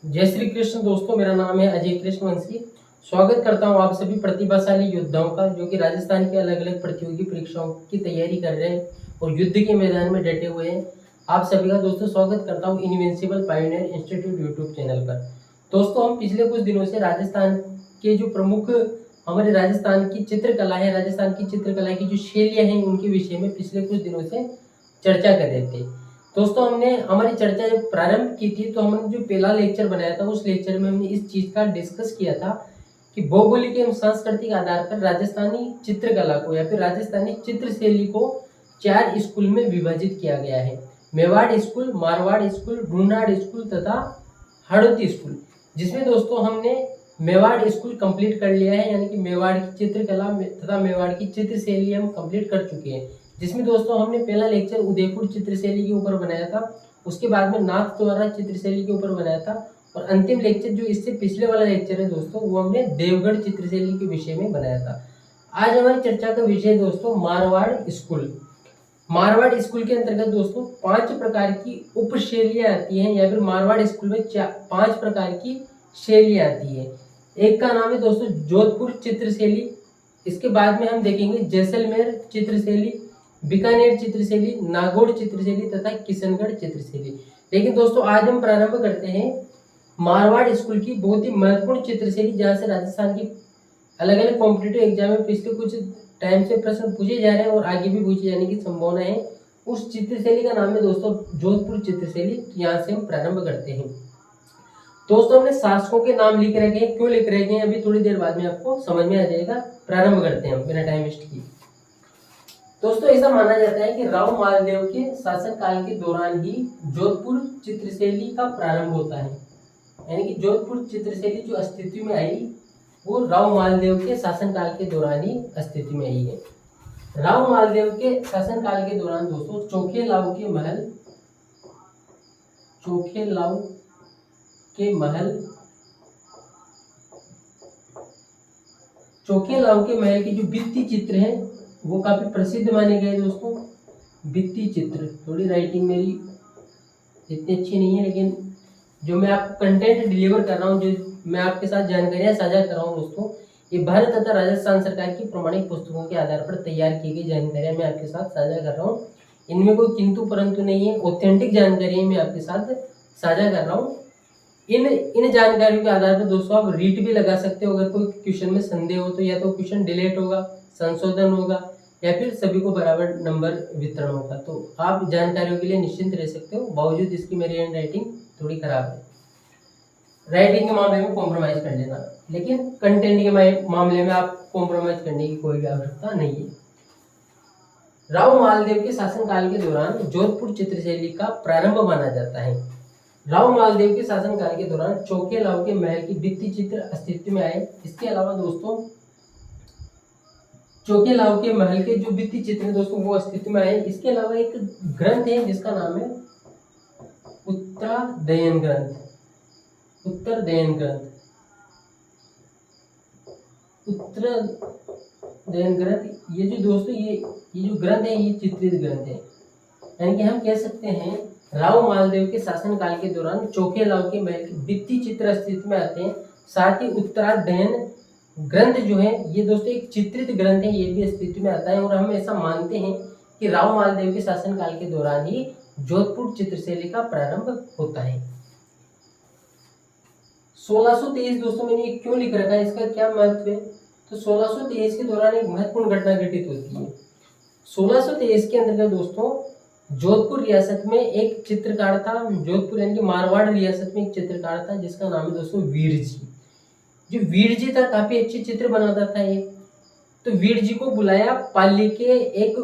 जय श्री कृष्ण दोस्तों, मेरा नाम है अजय कृष्णवंशी। स्वागत करता हूं आप सभी प्रतिभाशाली योद्धाओं का जो कि राजस्थान की अलग अलग प्रतियोगी परीक्षाओं की तैयारी कर रहे हैं और युद्ध के मैदान में डटे हुए हैं। आप सभी का दोस्तों स्वागत करता हूं invincible pioneer institute YouTube channel पर। दोस्तों, हम पिछले कुछ दिनों से राजस्थान के जो प्रमुख हमारे राजस्थान की चित्रकला है, राजस्थान की चित्रकला की जो शैलियाँ हैं उनके विषय में पिछले कुछ दिनों से चर्चा कर रहे थे। दोस्तों, हमने हमारी चर्चा जब प्रारंभ की थी तो हमने जो पहला लेक्चर बनाया था उस लेक्चर में हमने इस चीज का डिस्कस किया था कि भौगोलिक एवं सांस्कृतिक आधार पर राजस्थानी चित्रकला को या फिर राजस्थानी चित्र शैली को 4 स्कूल में विभाजित किया गया है। Mewar school, Marwar school, Dhundhar school तथा हड़ौती स्कूल। जिसमें दोस्तों हमने मेवाड़ स्कूल कंप्लीट कर लिया है, यानी कि मेवाड़ की चित्रकला तथा मेवाड़ की चित्र शैली हम कंप्लीट कर चुके हैं। जिसमें दोस्तों हमने पहला लेक्चर उदयपुर चित्रशैली के ऊपर बनाया था, उसके बाद में नाथ द्वारा चित्रशैली के ऊपर बनाया था और अंतिम लेक्चर जो इससे पिछले वाला लेक्चर है दोस्तों वो हमने देवगढ़ चित्रशैली के विषय में बनाया था। आज हमारी चर्चा का विषय दोस्तों मारवाड़ स्कूल। मारवाड़ स्कूल के अंतर्गत दोस्तों 5 प्रकार की उप शैलियाँ आती हैं, या फिर मारवाड़ स्कूल में 5 प्रकार की शैलियाँ आती है। एक का नाम है दोस्तों जोधपुर चित्रशैली, इसके बाद में हम देखेंगे जैसलमेर चित्रशैली, बीकानेर चित्रशैली, नागौर चित्रशैली तथा किशनगढ़ चित्रशैली। लेकिन दोस्तों आज हम प्रारंभ करते हैं मारवाड़ स्कूल की बहुत ही महत्वपूर्ण चित्रशैली, जहाँ से राजस्थान की अलग अलग कॉम्पिटिटिव एग्जाम में पिछले कुछ टाइम से प्रश्न पूछे जा रहे हैं और आगे भी पूछे जाने की संभावना है। उस चित्रशैली का नाम है दोस्तों जोधपुर चित्रशैली। यहाँ से हम प्रारंभ करते हैं। दोस्तों, हमने शासकों के नाम लिख रखे हैं, क्यों लिख रखे हैं अभी थोड़ी देर बाद में आपको समझ में आ जाएगा। प्रारंभ करते हैं हम बिना टाइम वेस्ट किए। दोस्तों, ऐसा माना जाता है कि राव मालदेव के शासनकाल के दौरान ही जोधपुर चित्रशैली का प्रारंभ होता है, यानी कि जोधपुर चित्रशैली जो अस्तित्व में आई वो राव मालदेव के शासनकाल के दौरान ही अस्तित्व में आई है। राव मालदेव के शासनकाल के दौरान दोस्तों चोखेलाव के महल की जो भित्ति चित्र हैं वो काफी प्रसिद्ध माने गए दोस्तों। भित्ति चित्र, थोड़ी राइटिंग मेरी इतनी अच्छी नहीं है, लेकिन जो मैं आपको कंटेंट डिलीवर कर रहा हूँ, जो मैं आपके साथ जानकारियां साझा कर रहा हूँ दोस्तों, ये भारत तथा राजस्थान सरकार की प्रमाणित पुस्तकों के आधार पर तैयार की गई जानकारियां मैं आपके साथ साझा कर रहा हूँ। इनमें कोई किंतु परंतु नहीं है, ऑथेंटिक जानकारी मैं आपके साथ साझा कर रहा हूँ। इन जानकारियों के आधार पर दोस्तों आप रीट भी लगा सकते हो। अगर कोई क्वेश्चन में संदेह हो तो या तो क्वेश्चन डिलीट होगा, संशोधन होगा, या फिर सभी को बराबर नंबर वितरण होगा। तो आप जानकारियों के लिए निश्चिंत रह सकते हो। बावजूद इसकी मेरी हैंड राइटिंग थोड़ी खराब है, राइटिंग के मामले में कॉम्प्रोमाइज कर लेना, लेकिन कंटेंट के मामले में आप कॉम्प्रोमाइज करने की कोई भी आवश्यकता नहीं है। राव मालदेव के शासनकाल के दौरान जोधपुर चित्रशैली का प्रारंभ माना जाता है। राव मालदेव के शासनकाल के दौरान चोखेलाव के महल की भित्ति चित्र अस्तित्व में आए। इसके अलावा दोस्तों चोखेलाव के महल के जो भित्ति चित्र दोस्तों वो अस्तित्व में आए। इसके अलावा एक ग्रंथ है जिसका नाम है उत्तरदयन ग्रंथ। उत्तरदयन ग्रंथ ये जो दोस्तों ये जो ग्रंथ है ये चित्रित ग्रंथ है, यानी कि हम कह सकते हैं राव मालदेव के शासनकाल के दौरान चोखेलाव के महल के भित्ति चित्र अस्तित्व में आते हैं। साथ ही उत्तराध्ययन ग्रंथ जो है ये दोस्तों एक चित्रित ग्रंथ है, ये भी अस्तित्व में आता है। और हम ऐसा मानते हैं कि राव मालदेव के शासनकाल के दौरान ही जोधपुर चित्रशैली का प्रारंभ होता है। 1623 दोस्तों मैंने क्यों लिख रखा है, इसका क्या महत्व है? तो 1623 के दौरान एक महत्वपूर्ण घटना घटित होती है। 1623 के अंतर्गत दोस्तों जोधपुर रियासत में एक चित्रकार था, जोधपुर यानी कि मारवाड़ रियासत में एक चित्रकार था जिसका नाम है दोस्तों वीर जी। जो वीर जी था काफी अच्छे चित्र बनाता था ये। तो वीर जी को बुलाया। पाली के एक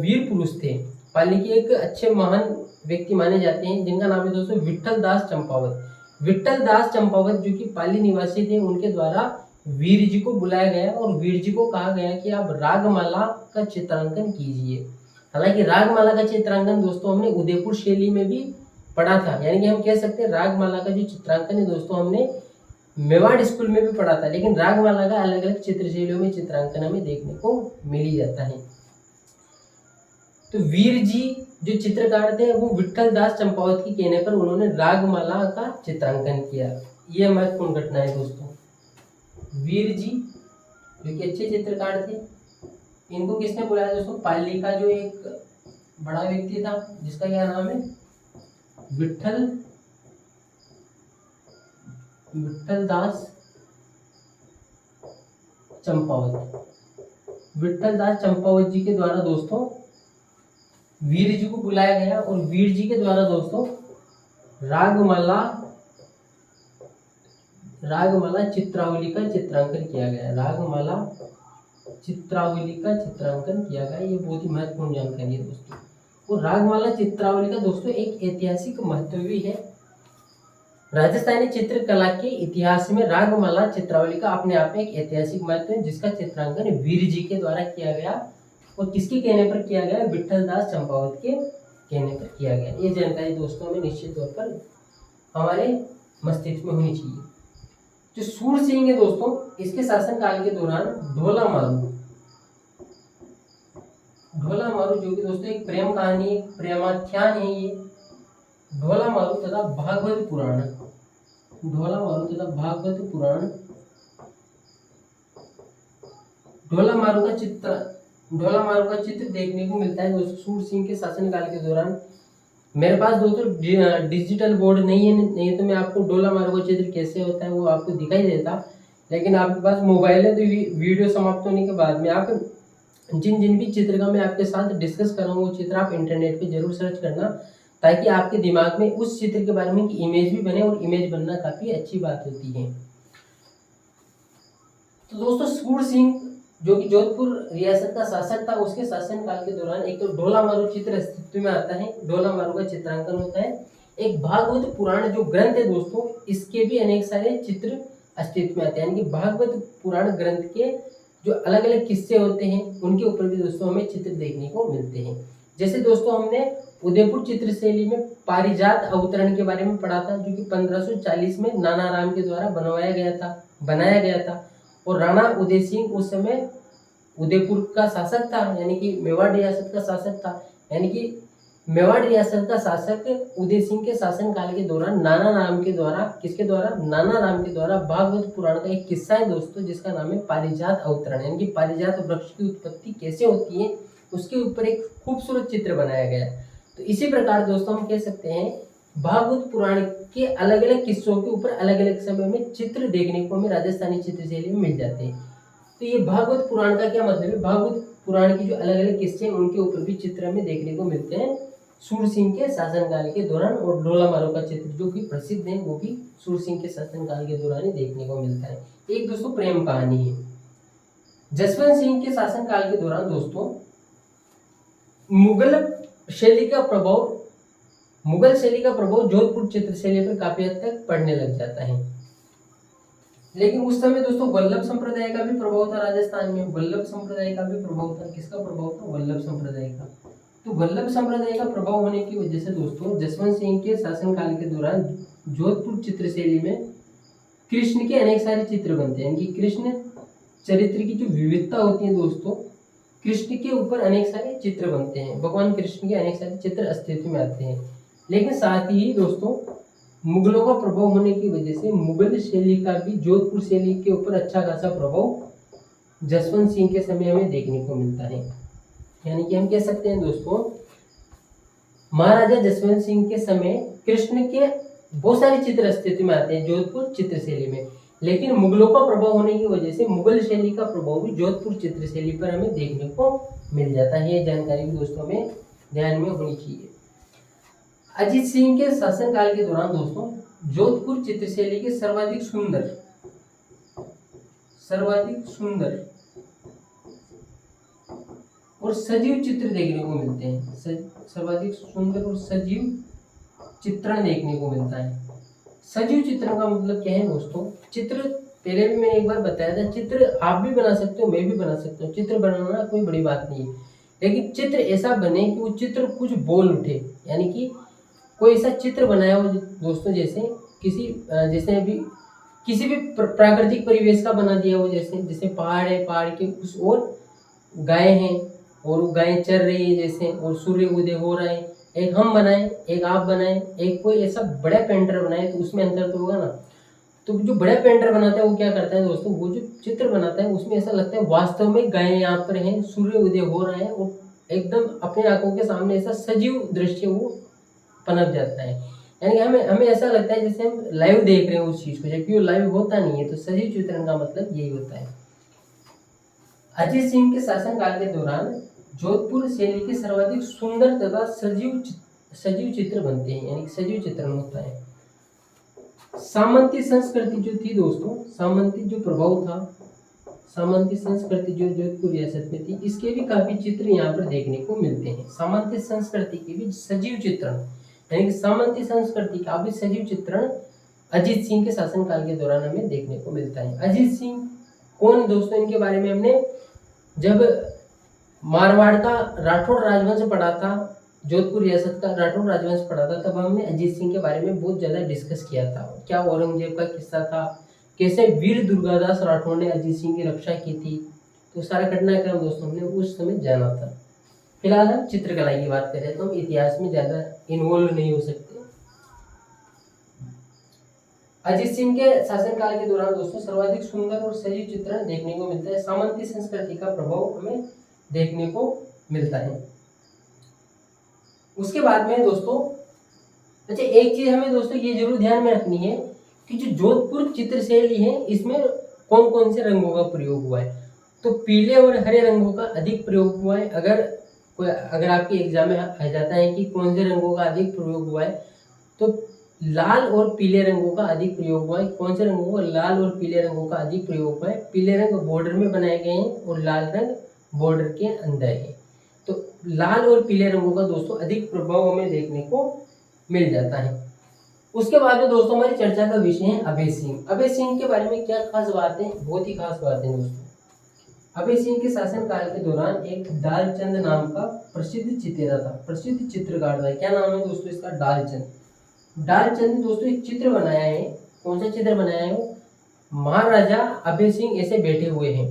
वीर पुरुष थे, पाली के एक अच्छे महान व्यक्ति माने जाते हैं जिनका नाम है दोस्तों विट्ठल दास चंपावत। विट्ठल दास चंपावत जो कि पाली निवासी थे, उनके द्वारा वीर जी को बुलाया गया और वीर जी को कहा गया कि आप रागमाला का चित्रांकन कीजिए। हालांकि रागमाला का चित्रांकन दोस्तों हमने उदयपुर शैली में भी पढ़ा था, यानी कि हम कह सकते हैं रागमाला का जो चित्रांकन है दोस्तों हमने मेवाड़ स्कूल में भी पढ़ा था, लेकिन रागमाला का अलग अलग चित्रशैलियों में चित्रांकन हमें देखने को मिल ही जाता है। तो वीर जी जो चित्रकार थे वो विट्ठल दास चंपावत के कहने पर उन्होंने रागमाला का चित्रांकन किया। ये महत्वपूर्ण घटना है दोस्तों। वीर जी जो कि अच्छे चित्रकार थे, इनको किसने बुलाया दोस्तों? पाली का जो एक बड़ा व्यक्ति था जिसका क्या नाम है? विट्ठल दास चंपावत। विट्ठल दास चंपावत जी के द्वारा दोस्तों वीर जी को बुलाया गया और वीर जी के द्वारा दोस्तों रागमाला चित्रावली का चित्रांकन किया गया। रागमाला चित्रावली का चित्रांकन किया गया। ये बहुत ही महत्वपूर्ण जानकारी है दोस्तों। और रागमाला चित्रावली का दोस्तों एक ऐतिहासिक महत्व भी है। राजस्थानी चित्रकला के इतिहास में रागमाला चित्रावली का अपने आप में एक ऐतिहासिक महत्व है, जिसका चित्रांकन वीर जी के द्वारा किया गया। और किसके कहने पर किया गया? विट्ठल दास चंपावत के कहने पर किया गया। ये जानकारी दोस्तों में निश्चित तौर पर हमारे मस्तिष्क में होनी चाहिए। जो सूर सिंह है दोस्तों, इसके शासनकाल के दौरान ढोला मारू जो कि दोस्तों एक प्रेम कहानी, प्रेमाख्यान है ये। ढोला मारू तथा भागवत पुराण, ढोला मारू का चित्र देखने को मिलता है दोस्तों सूर सिंह के शासनकाल के दौरान। मेरे पास दोस्तों डिजिटल बोर्ड नहीं तो मैं आपको ढोला मारू का चित्र कैसे होता है वो आपको दिखाई देता, लेकिन आपके पास मोबाइल है तो वीडियो समाप्त होने के बाद में आप जिन भी चित्र का मैं आपके साथ डिस्कस कर रहा हूँ वो चित्र आप इंटरनेट पे जरूर सर्च करना, ताकि आपके दिमाग में उस चित्र के बारे में की इमेज भी बने, और इमेज बनना काफी अच्छी बात होती है। तो दोस्तों सूर सिंह जो कि जोधपुर रियासत का शासक था, उसके शासनकाल के दौरान एक तो ढोला मारू चित्र अस्तित्व में आता है, ढोला मारू का चित्रांकन होता है। एक भागवत पुराण जो ग्रंथ है दोस्तों, इसके भी अनेक सारे चित्र अस्तित्व में आते हैं, यानी कि भागवत पुराण ग्रंथ के जो अलग अलग किस्से होते हैं उनके ऊपर भी दोस्तों हमें चित्र देखने को मिलते हैं। जैसे दोस्तों हमने उदयपुर चित्रशैली में पारिजात अवतरण के बारे में पढ़ा था, जो कि 1540 में नाना राम के द्वारा बनाया गया था। और राणा उदय सिंह उस समय उदयपुर का शासक था, यानी कि मेवाड़ रियासत का शासक था। यानी कि मेवाड़ रियासत का शासक उदय सिंह के शासनकाल के दौरान नाना राम के द्वारा भागवत पुराण का एक किस्सा है दोस्तों, जिसका नाम है पारिजात अवतरण, यानी कि पारिजात वृक्ष की उत्पत्ति कैसे होती है उसके ऊपर एक खूबसूरत चित्र बनाया गया। तो इसी प्रकार दोस्तों हम कह सकते हैं भागवत पुराण के अलग अलग किस्सों के ऊपर अलग अलग समय में चित्र देखने को हमें राजस्थानी चित्रशैली में मिल जाते हैं। तो ये भागवत पुराण का क्या मतलब है? भागवत पुराण की जो अलग अलग किस्से हैं उनके ऊपर भी चित्र हमें देखने को मिलते हैं सूर सिंह के शासनकाल के दौरान। और ढोला मारू का चित्र जो कि प्रसिद्ध है वो भी सूर सिंह के शासनकाल के दौरान ही देखने को मिलता है। एक दोस्तों प्रेम कहानी है। जसवंत सिंह के शासनकाल के दौरान दोस्तों मुगल शैली का प्रभाव जोधपुर चित्रशैली पर काफी हद तक पड़ने लग जाता है। लेकिन उस समय दोस्तों वल्लभ संप्रदाय का भी प्रभाव था राजस्थान में। वल्लभ संप्रदाय का भी प्रभाव था। किसका प्रभाव था? वल्लभ संप्रदाय का। तो वल्लभ संप्रदाय का प्रभाव होने की वजह से दोस्तों जसवंत सिंह के शासनकाल के दौरान जोधपुर चित्रशैली में कृष्ण के अनेक सारे चित्र बनते हैं। कि कृष्ण चरित्र की जो विविधता होती है दोस्तों, कृष्ण के ऊपर अनेक सारे चित्र बनते हैं, भगवान कृष्ण के अनेक सारे चित्र अस्तित्व में आते हैं। लेकिन साथ ही दोस्तों मुगलों का प्रभाव होने की वजह से मुगल शैली का भी जोधपुर शैली के ऊपर अच्छा खासा प्रभाव जसवंत सिंह के समय हमें देखने को मिलता है। यानी कि हम कह सकते हैं दोस्तों महाराजा जसवंत सिंह के समय कृष्ण के बहुत सारे चित्र अस्तित्व में आते हैं जोधपुर चित्रशैली में। लेकिन मुगलों का प्रभाव होने की वजह से मुगल शैली का प्रभाव भी जोधपुर चित्रशैली पर हमें देखने को मिल जाता है। ये जानकारी भी दोस्तों में ध्यान में होनी चाहिए। अजीत सिंह के शासनकाल के दौरान दोस्तों जोधपुर चित्रशैली के सर्वाधिक सुंदर और सजीव चित्र देखने को मिलते हैं। सर्वाधिक सुंदर और सजीव चित्रण देखने को मिलता है। सजीव चित्रण का मतलब क्या है दोस्तों? चित्र पहले भी मैंने एक बार बताया था, चित्र आप भी बना सकते हो, मैं भी बना सकता हूँ। चित्र बनाना कोई बड़ी बात नहीं है, लेकिन चित्र ऐसा बने कि वो चित्र कुछ बोल उठे। यानी कि कोई ऐसा चित्र बनाया हो दोस्तों, जैसे अभी किसी भी प्राकृतिक परिवेश का बना दिया हो, जैसे पहाड़ है, पहाड़ के उस ओर गाय हैं और गायें चर रही है जैसे, और सूर्य उदय हो रहा है, एक हम बनाए, एक आप बनाए, एक कोई ऐसा बड़ा पेंटर बनाए, तो उसमें अंतर तो होगा ना। तो जो बड़ा पेंटर बनाता है वो क्या करता है दोस्तों, वो जो चित्र बनाता है उसमें ऐसा लगता है वास्तव में गए यहाँ पर हैं, सूर्य उदय हो रहा है और एकदम अपने आंखों के सामने ऐसा सजीव दृश्य वो पनप जाता है। यानी कि हमें हमें ऐसा लगता है जैसे हम लाइव देख रहे हैं उस चीज को, जबकि वो लाइव होता नहीं है। तो सजीव चित्रण का मतलब यही होता है। अजीत सिंह के शासनकाल के दौरान जोधपुर शैली के सर्वाधिक सुंदर तथा सजीव चित्र बनते हैं, यानी सजीव चित्रण होता है। सामंती संस्कृति जो थी दोस्तों, सामंती जो प्रभाव था, सामंती संस्कृति जो जोधपुर रियासत में थी, इसके भी काफी चित्र यहाँ पर देखने को मिलते हैं। सामंती संस्कृति के भी सजीव चित्रण, यानी कि सामंती संस्कृति का भी सजीव चित्रण अजीत सिंह के शासनकाल के दौरान हमें देखने को मिलता है। अजीत सिंह कौन दोस्तों, इनके बारे में हमने जब मारवाड़ का राठौड़ राजवंश पढ़ा था, जोधपुर रियासत का राठौड़ राजवंश पढ़ा था, तब हमने अजीत सिंह के बारे में बहुत ज़्यादा डिस्कस किया था। क्या औरंगजेब का किस्सा था, कैसे वीर दुर्गादास राठौड़ ने अजीत सिंह की रक्षा की थी, तो सारा घटनाक्रम दोस्तों हमने उस समय जाना था। फिलहाल हम चित्रकला की बात करें तो हम इतिहास में ज़्यादा इन्वॉल्व नहीं हो सकते। अजीत सिंह के शासनकाल के दौरान दोस्तों सर्वाधिक सुंदर और सजीव चित्रण देखने को मिलता है। सामंती संस्कृति का प्रभाव हमें देखने को मिलता है। उसके बाद में दोस्तों, अच्छा एक चीज हमें दोस्तों ये जरूर ध्यान में रखनी है कि जो जोधपुर चित्र शैली है इसमें कौन कौन से रंगों का प्रयोग हुआ है। तो पीले और हरे रंगों का अधिक प्रयोग हुआ है। अगर आपके एग्जाम में आ जाता है कि कौन से रंगों का अधिक प्रयोग हुआ है, तो लाल और पीले रंगों का अधिक प्रयोग हुआ है। कौन से रंगों का, लाल और पीले रंगों का अधिक प्रयोग हुआ है। पीले रंग बॉर्डर में बनाए गए हैं और लाल रंग बॉर्डर के अंदर है। तो लाल और पीले रंगों का दोस्तों अधिक प्रभाव हमें देखने को मिल जाता है। उसके बाद में दोस्तों हमारी चर्चा का विषय है अभय सिंह। अभय सिंह के बारे में क्या खास बात है, बहुत ही खास बात है दोस्तों। अभय सिंह के शासनकाल के दौरान एक डालचंद नाम का प्रसिद्ध चित्रकार था। क्या नाम है दोस्तों इसका, डालचंद। डालचंद ने दोस्तों एक चित्र बनाया है। कौन सा चित्र बनाया है वो, महाराजा अभय सिंह ऐसे बैठे हुए हैं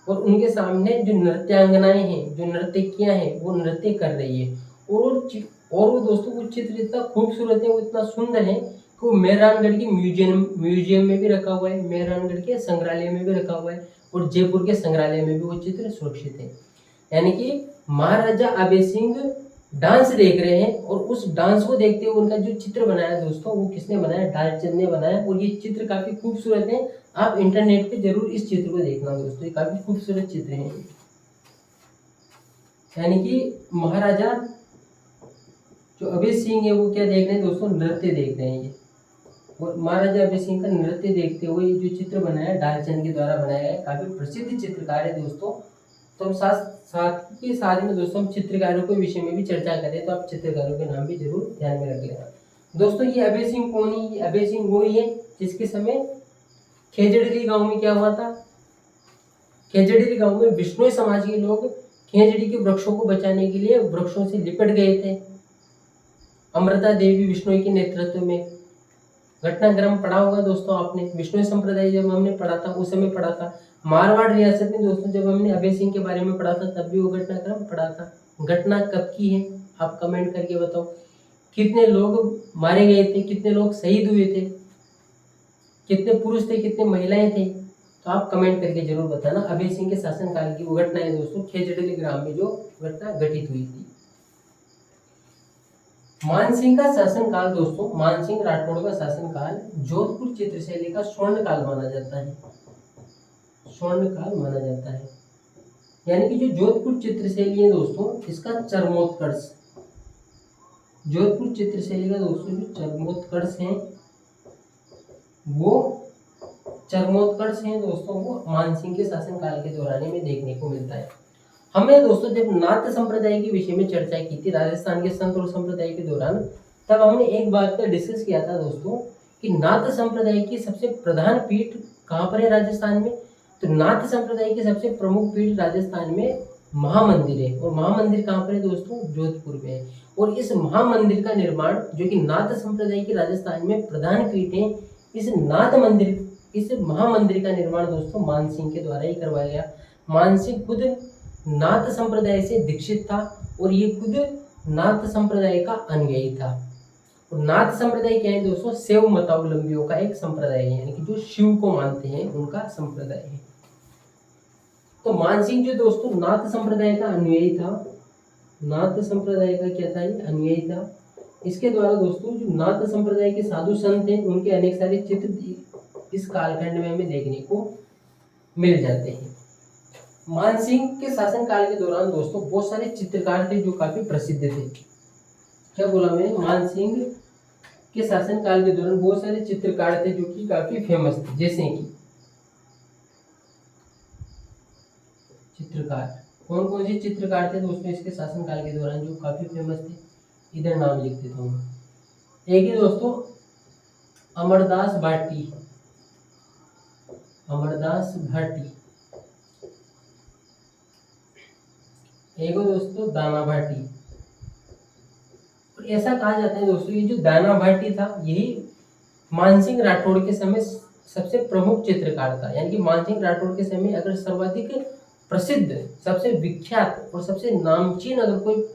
और उनके सामने जो नृत्यांगनाएं हैं, जो नर्तकियां हैं, वो नृत्य कर रही है। और वो दोस्तों वो चित्र इतना खूबसूरत है, वो इतना सुंदर है कि वो मेहरानगढ़ के म्यूजियम में भी रखा हुआ है, मेहरानगढ़ के संग्रहालय में भी रखा हुआ है और जयपुर के संग्रहालय में भी वो चित्र सुरक्षित है। यानी कि महाराजा अभय सिंह डांस देख रहे हैं और उस डांस को देखते हुए उनका जो चित्र बनाया दोस्तों, वो किसने बनाया, डालचंद ने बनाया। और ये चित्र काफी खूबसूरत है, आप इंटरनेट पे जरूर इस चित्र को देखना दोस्तों, ये काफी खूबसूरत चित्र है। यानी कि महाराजा जो अभय सिंह है वो क्या देख रहे हैं दोस्तों, नृत्य देख रहे हैं ये। और महाराजा अभय सिंह का नृत्य देखते हुए ये जो चित्र बनाया डालचंद के द्वारा बनाया गया, काफी प्रसिद्ध चित्रकार है दोस्तों। तो हम साथ में दोस्तों हम चित्रकारों के विषय में भी चर्चा करें, तो आप चित्रकारों के नाम भी जरूर ध्यान में रख लेना दोस्तों। ये अभय सिंह कौन है, ये अभय सिंह वो ही है जिसके समय खेजड़ली गांव में क्या हुआ था, खेजड़ली गांव में विष्णु समाज के लोग खेजड़ी के वृक्षों को बचाने के लिए वृक्षों से लिपट गए थे। अमृता देवी विष्णु के नेतृत्व में घटनाक्रम पढ़ा होगा दोस्तों आपने, विष्णु संप्रदाय जब हमने पढ़ा था उस समय पढ़ा था। मारवाड़ रियासत में दोस्तों जब हमने अभय सिंह के बारे में पढ़ा था तब भी वो घटनाक्रम पढ़ा था। घटना कब की है आप कमेंट करके बताओ, कितने लोग मारे गए थे, कितने लोग शहीद हुए थे, कितने पुरुष थे, कितने महिलाएं थे, तो आप कमेंट करके जरूर बताना। अभय सिंह के शासनकाल की वो घटना है दोस्तों, खेजड़ली ग्राम में जो घटना घटित हुई थी। मानसिंह का शासनकाल दोस्तों, मानसिंह राठौड़ का शासनकाल जोधपुर चित्रशैली का स्वर्ण काल माना जाता है, स्वर्ण काल माना जाता है। यानी कि जो जोधपुर चित्रशैली है दोस्तों, इसका चरमोत्कर्ष, जोधपुर चित्रशैली का दोस्तों जो चरमोत्कर्ष है वो चरमोत्कर्ष है दोस्तों, वो मानसिंह के शासनकाल के दौरान में देखने को मिलता है। हमने दोस्तों जब नाथ संप्रदाय के विषय में चर्चा की थी राजस्थान के संत और संप्रदाय के दौरान, तब हमने एक बात पर डिस्कस किया था दोस्तों कि नाथ संप्रदाय की सबसे प्रधान पीठ कहाँ पर है राजस्थान में। तो नाथ संप्रदाय की सबसे प्रमुख पीठ राजस्थान में महामंदिर है, और महामंदिर कहाँ पर है दोस्तों, जोधपुर में है। और इस महामंदिर का निर्माण जो कि नाथ संप्रदाय की राजस्थान में प्रधान पीठ है, इस महामंदिर का निर्माण दोस्तों मानसिंह के द्वारा ही करवाया गया। मानसिंह खुद नाथ संप्रदाय से दीक्षित था और ये खुद नाथ संप्रदाय का अनुयायी था। और नाथ संप्रदाय क्या है दोस्तों? शैव मतावलंबियों का एक संप्रदाय है, यानी कि जो शिव को मानते हैं उनका संप्रदाय है। तो मानसिंह जो दोस्तों नाथ संप्रदाय का अनुयायी था, नाथ संप्रदाय का क्या था? ये अनुयायी था। इसके द्वारा दोस्तों जो नाथ संप्रदाय के साधु संत हैं उनके अनेक सारे चित्र इस कालखंड में हमें देखने को मिल जाते हैं। मानसिंह के शासन काल के दौरान दोस्तों बहुत सारे चित्रकार थे जो काफी प्रसिद्ध थे। क्या बोला मैं? मानसिंह के शासन काल के दौरान बहुत सारे चित्रकार थे जो कि काफी फेमस थे। जैसे कि चित्रकार, कौन कौन से चित्रकार थे दोस्तों इसके शासन काल के दौरान जो काफी फेमस थे? इधर नाम लिख देता हूँ। एक है दोस्तों अमरदास भाटी, अमरदास भाटी। एक है दोस्तों दाना भाटी। और ऐसा कहा जाता है दोस्तों ये जो दाना भाटी था यही मानसिंह राठौड़ के समय सबसे प्रमुख चित्रकार था। यानी कि मानसिंह राठौड़ के समय अगर सर्वाधिक प्रसिद्ध, सबसे विख्यात और सबसे नामचीन अगर कोई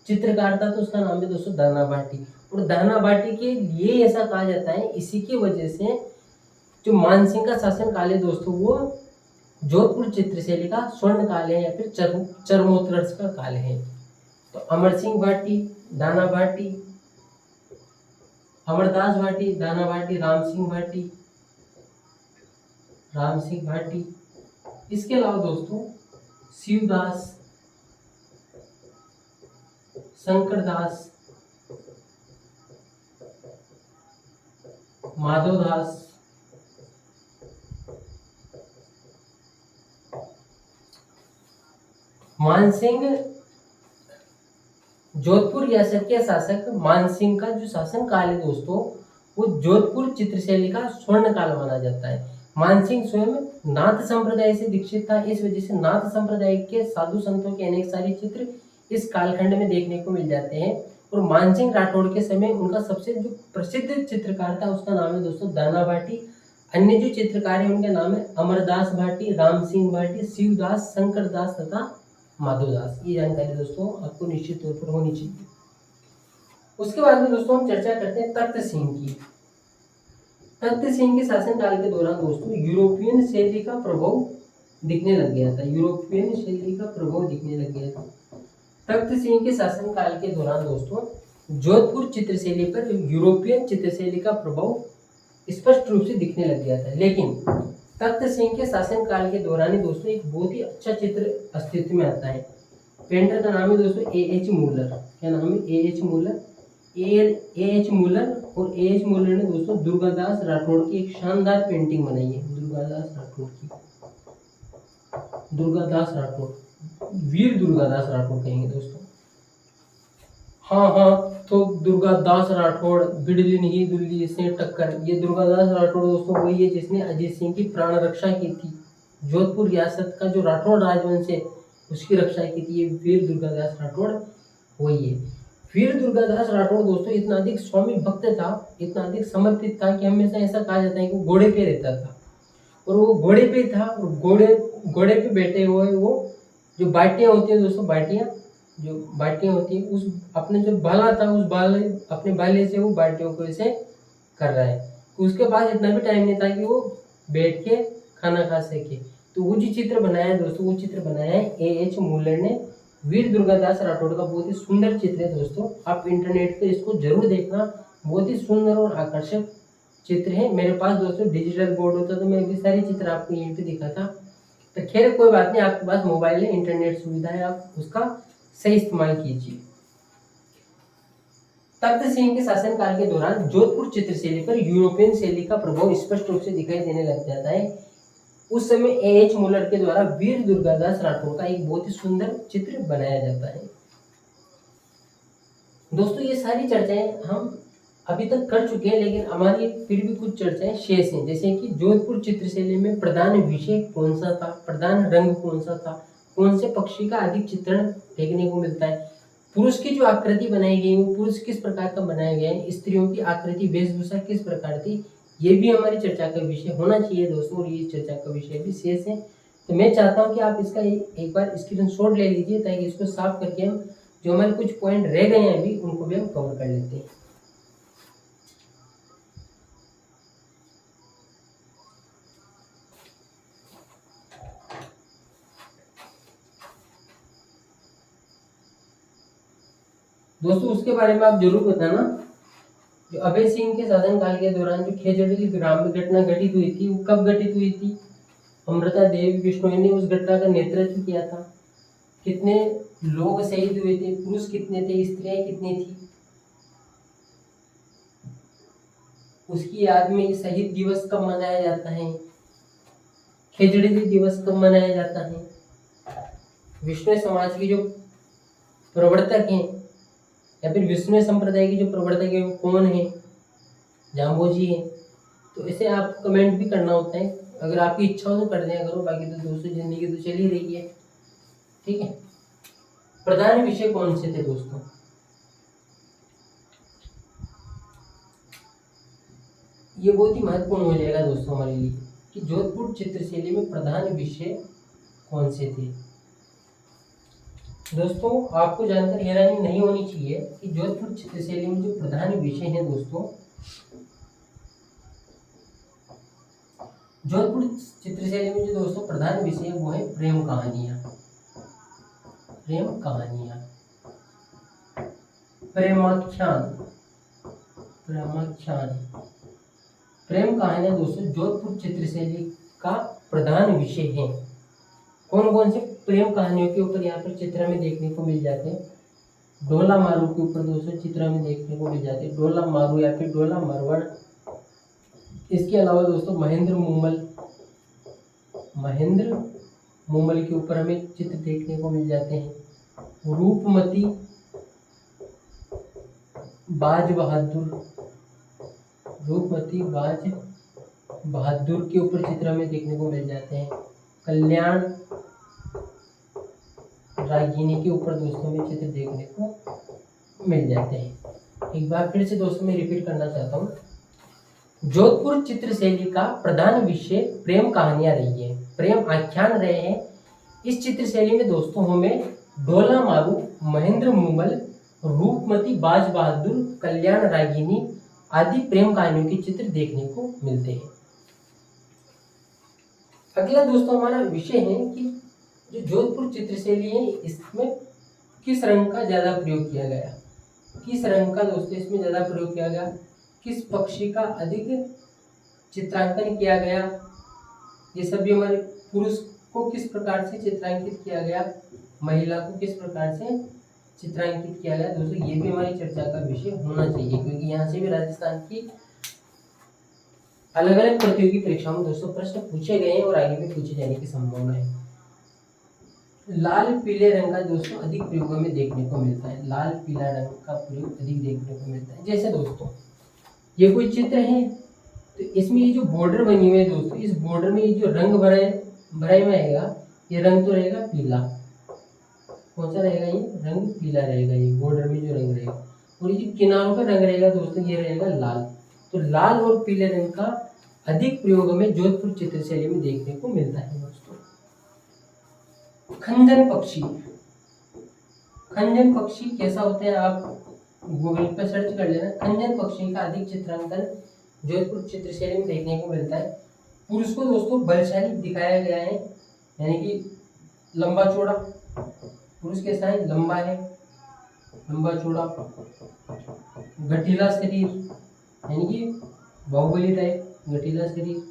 चित्रकार था तो उसका नाम है दोस्तों दाना भाटी। और दाना भाटी के लिए ऐसा कहा जाता है, इसी की वजह से जो मानसिंह का शासन काल है दोस्तों वो जोधपुर चित्रशैली का स्वर्ण काल है या फिर चरमोत्कर्ष का काल है। तो अमर सिंह भाटी, दाना भाटी, अमरदास भाटी, दाना भाटी, राम सिंह भाटी, राम सिंह भाटी। इसके अलावा दोस्तों शिवदास, शंकरदास, माधवदास, मानसिंह जोधपुर रियासत के शासक मानसिंह का जो शासन काल है दोस्तों वो जोधपुर चित्रशैली का स्वर्ण काल माना जाता है। मानसिंह स्वयं नाथ संप्रदाय से दीक्षित था, इस वजह से नाथ संप्रदाय के साधु संतों के अनेक सारे चित्र इस कालखंड में देखने को मिल जाते हैं। और मानसिंह राठौड़ के समय उनका सबसे जो प्रसिद्ध चित्रकार था उसका नाम है दोस्तों दाना भाटी। अन्य जो चित्रकार है उनका नाम है अमरदास भाटी, राम सिंह भाटी, शिवदास, शंकरदास तथा माधवदास। ये जानकारी दोस्तों आपको निश्चित तौर पर होनी चाहिए। उसके बाद में दोस्तों हम चर्चा करते हैं तख्त सिंह की। तख्त सिंह के शासन काल के दौरान दोस्तों यूरोपियन शैली का प्रभाव दिखने लग गया था, यूरोपियन शैली का प्रभाव दिखने लग गया था। तख्त सिंह के शासन काल के दौरान दोस्तों जोधपुर चित्रशैली पर यूरोपियन चित्रशैली का प्रभाव स्पष्ट रूप से दिखने लग गया था। लेकिन तख्त सिंह के शासन काल के दौरान ही दोस्तों एक बहुत ही अच्छा चित्र अस्तित्व में आता है। पेंटर का नाम है दोस्तों ए.एच. मूलर। क्या नाम है? ए.एच. मूलर। ए.एच. मूलर और ए.एच. मूलर ने दोस्तों दुर्गादास राठौड़ की एक शानदार पेंटिंग बनाई है। दुर्गादास राठौड़ की, दुर्गादास राठौड़, वीर दुर्गादास राठौड़ कहेंगे दोस्तों। हाँ तो दुर्गादास राठौड़ बिड़ली नहीं दुल्ली से टक्कर। ये दुर्गादास राठौड़ दोस्तों वही है जिसने अजीत सिंह की प्राण रक्षा की थी। जोधपुर रियासत का जो राठौड़ राजवंश है उसकी रक्षा की थी ये वीर दुर्गादास राठौड़ वही है। वीर दुर्गादास राठौड़ दोस्तों इतना अधिक स्वामी भक्त था, इतना अधिक समर्पित था कि हमेशा ऐसा कहा जाता है कि वो घोड़े पे रहता था। और वो घोड़े पे था और घोड़े पे बैठे हुए वो जो बाटियाँ होती है दोस्तों, जो बाटियाँ होती है उस अपने जो भाला था उस अपने भाले से वो बाटियों को ऐसे कर रहा है। उसके पास इतना भी टाइम नहीं था कि वो बैठ के खाना खा सके। तो वो जो चित्र बनाया है दोस्तों, वो चित्र बनाया है ए.एच. मूलर ने। वीर दुर्गादास राठौड़ का बहुत ही सुंदर चित्र है दोस्तों, आप इंटरनेट पे इसको जरूर देखना। बहुत ही सुंदर और आकर्षक चित्र है। मेरे पास दोस्तों डिजिटल बोर्ड होता तो मैं भी सारी चित्र आपको यहीं पे दिखा था। तो खैर कोई बात नहीं, आपके पास मोबाइल है, इंटरनेट सुविधा है, आप उसका सही इस्तेमाल कीजिए। तख्त सिंह के शासन काल के दौरान जोधपुर चित्रशैली पर यूरोपियन शैली का प्रभाव स्पष्ट रूप से दिखाई देने लग जाता है। उस समय ए.एच. मूलर के द्वारा वीर दुर्गादास राठौड़ का एक बहुत ही सुंदर चित्र बनाया जाता है। दोस्तों ये सारी चर्चाएं हम अभी तक कर चुके हैं, लेकिन हमारी फिर भी कुछ चर्चाएं शेष हैं। जैसे कि जोधपुर चित्रशैली में प्रधान विषय कौन सा था, प्रधान रंग कौन सा था, कौन से पक्षी का अधिक चित्रण देखने को मिलता है, पुरुष की जो आकृति बनाई गई वो पुरुष किस प्रकार का बनाया गया है, स्त्रियों की आकृति वेशभूषा किस प्रकार थी, ये भी हमारी चर्चा का विषय होना चाहिए दोस्तों। और ये चर्चा का विषय भी शेष है। तो मैं चाहता हूँ कि आप इसका एक बार स्क्रीनशॉट ले लीजिए ताकि इसको साफ करके हम जो हमारे कुछ पॉइंट रह गए हैं अभी उनको भी हम कवर कर लेते हैं। दोस्तों उसके बारे में आप जरूर बताना, जो अभय सिंह के शासनकाल के दौरान जो खेजड़ी ग्राम में घटना घटित हुई थी वो कब घटित हुई थी? अमृता देवी बिश्नोई ने उस घटना का नेतृत्व किया था। कितने लोग शहीद हुए थे, पुरुष कितने थे, स्त्रियां कितनी थी? उसकी याद में शहीद दिवस कब मनाया जाता है? खेजड़ी दिवस कब मनाया जाता है? विष्णु समाज की जो प्रवर्तक हैं या फिर विष्णु संप्रदाय के जो प्रवर्तक है वो कौन है? जाम्बोजी है। तो इसे आप कमेंट भी करना होता है, अगर आपकी इच्छा हो तो कर दिया करो, बाकी तो दोस्तों जिंदगी तो चल ही रही है। ठीक है, प्रधान विषय कौन से थे दोस्तों? ये बहुत ही महत्वपूर्ण हो जाएगा दोस्तों हमारे लिए कि जोधपुर चित्रशैली में प्रधान विषय कौन से थे। दोस्तों आपको जानकर हैरानी नहीं होनी चाहिए कि जोधपुर चित्रशैली में जो प्रधान विषय हैं दोस्तों, जोधपुर चित्रशैली में जो दोस्तों प्रधान विषय है वो है प्रेम कहानियां। प्रेम कहानियां, प्रेमाख्यान, प्रेमाख्यान, प्रेम कहानियां दोस्तों जोधपुर चित्रशैली का प्रधान विषय है। कौन कौन से प्रेम कहानियों के ऊपर यहाँ पर चित्र में देखने को मिल जाते हैं? डोला मारू के ऊपर दोस्तों चित्र में देखने को मिल जाते हैं, डोला मारू या फिर डोला मरवड़। इसके अलावा दोस्तों महेंद्र मूमल के ऊपर हमें चित्र देखने को मिल जाते हैं। रूपमती बाज बहादुर के ऊपर चित्र हमें देखने को मिल जाते हैं। कल्याण रागिनी के ऊपर दोस्तों में चित्र देखने को मिल जाते हैं। एक बार फिर से दोस्तों मैं रिपीट करना चाहता हूँ, जोधपुर चित्रशैली का प्रधान विषय प्रेम कहानियां रही है, प्रेम आख्यान रहे हैं। इस चित्रशैली में दोस्तों हमें डोला मारू, महेंद्र मूमल, रूपमती बाज बहादुर, कल्याण रागिनी आदि प्रेम कहानियों के चित्र देखने को मिलते हैं। अगला दोस्तों हमारा विषय है कि जो जोधपुर चित्रशैली है इसमें किस रंग का ज्यादा प्रयोग किया गया? किस रंग का दोस्तों इसमें ज्यादा प्रयोग किया गया? किस पक्षी का अधिक चित्रांकन किया गया? ये सभी हमारे पुरुष को किस प्रकार से चित्रांकित किया गया, महिला को किस प्रकार से चित्रांकित किया गया दोस्तों, ये भी हमारी चर्चा का विषय होना चाहिए, क्योंकि यहाँ से भी राजस्थान की अलग अलग प्रतियोगी परीक्षाओं में दोस्तों प्रश्न पूछे गए हैं और आगे भी पूछे जाने की संभावना है। लाल पीले रंग का दोस्तों अधिक प्रयोगों में देखने को मिलता है, लाल पीला रंग का प्रयोग अधिक देखने को मिलता है। जैसे दोस्तों ये कोई चित्र है तो इसमें ये जो बॉर्डर बनी हुई है दोस्तों, इस बॉर्डर में ये जो रंग भरा हुआ रहेगा, ये रंग तो रहेगा पीला। कौन सा रहेगा? ये रंग पीला रहेगा, ये बॉर्डर में जो रंग रहेगा। और ये जो किनारों का रंग रहेगा दोस्तों ये रहेगा लाल। तो लाल और पीले रंग का अधिक प्रयोग में जोधपुर चित्रशैली में देखने को मिलता है दोस्तों। खंजन पक्षी, खंजन पक्षी कैसा होता है आप गूगल पर सर्च कर लेना। खंजन पक्षी का अधिक चित्रांकन जोधपुर चित्रशैली में देखने को मिलता है। पुरुष को दोस्तों बलशाली दिखाया गया है, यानी कि लंबा चौड़ा। पुरुष कैसा है? लंबा है, लंबा चौड़ा, गठीला शरीर, यानी कि बाहुबली टाइप, गठीला शरीर।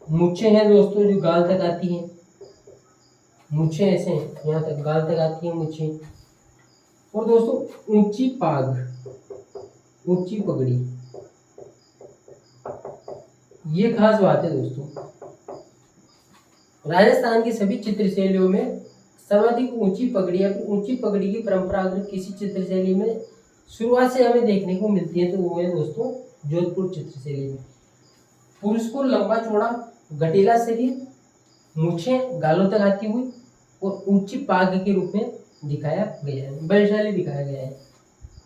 मूछें हैं दोस्तों जो गाल तक आती हैं, मूछें ऐसे यहाँ तक गाल तक आती हैं मूछें। और दोस्तों ऊंची पाग, ऊंची पगड़ी, ये खास बात है दोस्तों। राजस्थान की सभी चित्रशैलियों में सर्वाधिक ऊंची पगड़ी या फिर ऊंची पगड़ी की परंपरा अगर किसी चित्रशैली में शुरुआत से हमें देखने को मिलती है तो वो है दोस्तों जोधपुर चित्रशैली में। पुरुष को लंबा चौड़ा, गठीला शरीर, मूछें गालों तक आती हुई और ऊंची पाग के रूप में दिखाया गया है, बलशाली दिखाया गया है।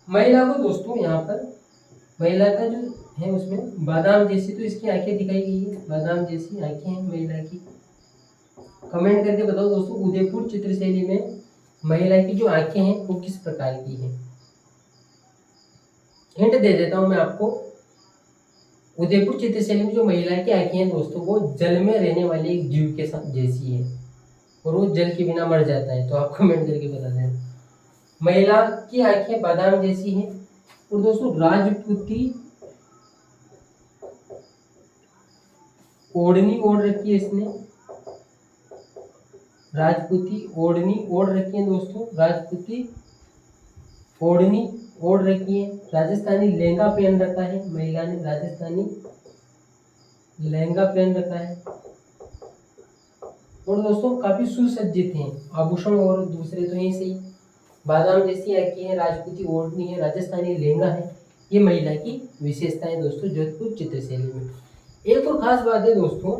महिला को दोस्तों यहाँ पर महिला का जो है उसमें बादाम जैसी तो इसकी आंखें दिखाई गई है, बादाम जैसी आंखें हैं महिला की। कमेंट करके बताओ दोस्तों उदयपुर चित्रशैली में महिला की जो आंखें हैं वो किस प्रकार की हैं। हिंट दे देता हूं मैं आपको। उदयपुर चित्रशैली में जो महिला की आंखें हैं दोस्तों, वो जल में रहने वाले एक जीव के साथ जैसी है और वो जल के बिना मर जाता है। तो आप कमेंट करके बता देना। महिला की आंखें बादाम जैसी हैं। और दोस्तों राजपूती ओढ़नी ओढ़ रखी है इसने। राजपूती ओढ़नी ओढ़ रखी है दोस्तों, राजपूती ओढ़नी ओढ़ रखी है। राजस्थानी लहंगा पहन रखा है महिला ने, राजस्थानी लहंगा पहन रखा है। और दोस्तों काफी सुसज्जित हैं, आभूषण और दूसरे तो यही सही। बादाम जैसी आंखें है, राजपूती ओढ़नी है, राजस्थानी लहंगा है। ये महिला की विशेषता है दोस्तों जोधपुर चित्रशैली में। एक और खास बात है दोस्तों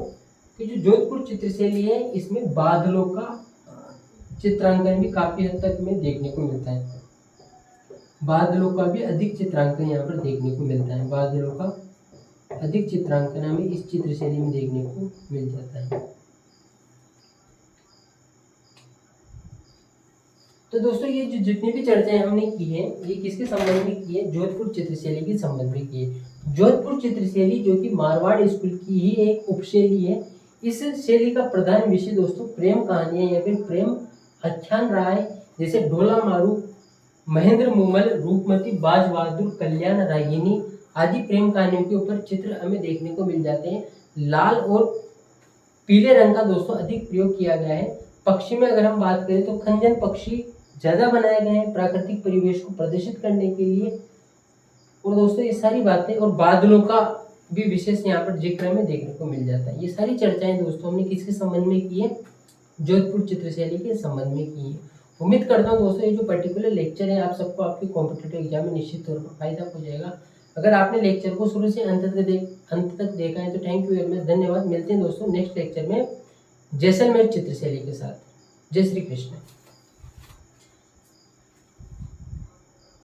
कि जो जोधपुर चित्रशैली है इसमें बादलों का चित्रांकन भी काफी हद तक हमें देखने को मिलता है। बादलों का भी अधिक चित्रांकन यहाँ पर देखने को मिलता है। बादलों का अधिक चित्रांकन हमें इस चित्रशैली में देखने को मिल जाता है। तो दोस्तों ये जो जितनी भी चर्चाएं हमने की है ये किसके संबंध में की है, जोधपुर चित्रशैली के संबंध में की है। जोधपुर चित्रशैली जो कि मारवाड़ स्कूल की ही एक उपशैली है। इस शैली का प्रधान विषय दोस्तों प्रेम कहानियां या फिर प्रेम आख्यान रहा है। जैसे ढोला मारू, महेंद्र मूमल, रूपमती, बाज बहादुर, कल्याण रागिनी आदि प्रेम कहानियों के ऊपर चित्र हमें देखने को मिल जाते हैं। लाल और पीले रंग का दोस्तों अधिक प्रयोग किया गया है। पक्षी में अगर हम बात करें तो खंजन पक्षी ज्यादा बनाए गए हैं प्राकृतिक परिवेश को प्रदर्शित करने के लिए। और दोस्तों ये सारी बातें और बादलों का भी विशेष यहाँ पर जिक्र हमें देखने को मिल जाता है। ये सारी चर्चाएं दोस्तों हमने किसके संबंध में की है, जोधपुर चित्रशैली के संबंध में की है। उम्मीद करता हूँ दोस्तों ये जो पर्टिकुलर लेक्चर है आप सबको आपके कॉम्पिटेटिव एग्जाम में निश्चित तौर पर फायदा हो जाएगा। अगर आपने लेक्चर को शुरू से अंत तक देखा है तो थैंक यू वेरी मच, धन्यवाद। मिलते हैं दोस्तों नेक्स्ट लेक्चर में जैसलमेर चित्रशैली के साथ। जय श्री कृष्ण।